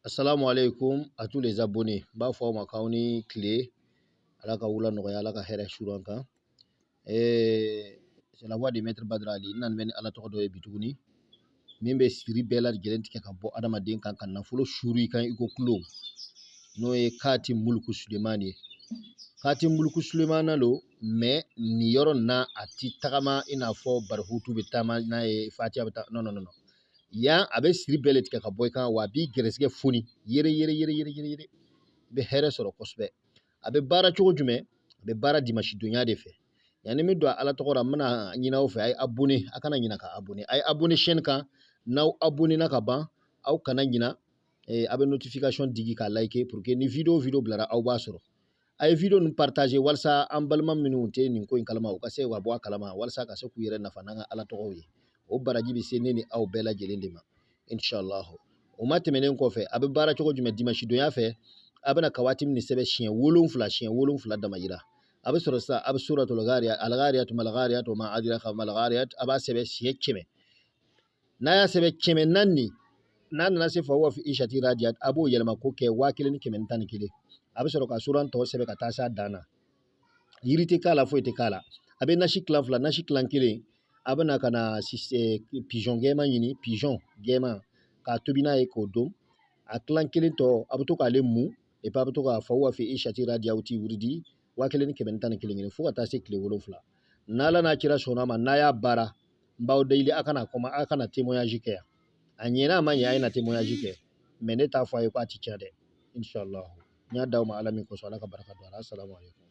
Assalamu alaikum à tous les abonnés. Bafo makauni clé. Alaka wula noya alaka hera shuranka. C'est la voix de Maître Badrali. Nan men ala to do bituguni. Mimbe siri bela gelenti ka bo adama den kan kan fulo shuri kan iko klo. No e kati mulku Sulemani. Kati mulku Sulemana lo mais ni yoro na ati tagama ina fo barhutu betama na e fatia beta non non non. Ya abe siri bele tika ka boy kan wa bi geresge funi yere be here soro kosbe abe bara chogo jume abe bara dimashi dunya de fe yani mi do ala to gora mana nyina o fe ay abonné akana nyina ka abonné ay abonné chaîne kan naw abonné naka ban aw kana nyina abe notification digi ka like pour que ni video blara aw ba soro ay video nu partager walsa ambalma minute ni ko in kalama o kase wa bo kalama walsa ka se ku yere nafa nanga ala to go o baraji bi seneni aw bela jelendema inshallah o matemenen ko fe abe bara chogo jume dimashi do ya fe abana kawatim ni sebe chien wolon fula dama yira abe soro sa abe suratul ghariyat al ghariyat mal ghariyat wa ma adira kha mal ghariyat aba sebe chien keme na ya sebe keme nanni nan na se fa wa fi ishati radiyat abo yelma ko ke wakilin keme tan kile abe soro ka suran to sebe ka tasa dana yirite kala fo ite kala abe nashi klan fula nashi klan kile abana kana pigeon gema yini pigeon gema ka tubina e ko dom a klan kilin to abuto ka le mu e pa abuto ka fa wa fi ishati radio uti wurdi wa kilin ke bentan kilin fu ka se kile wolo fula nala na kira sona ma na ya bara mbaw daily akana koma akana témoignage ke anyena ma ya ina témoignage ke meneta fa e ko ati chade inshallah nya daw ma alamin ko so ala ka baraka do assalamu alaikum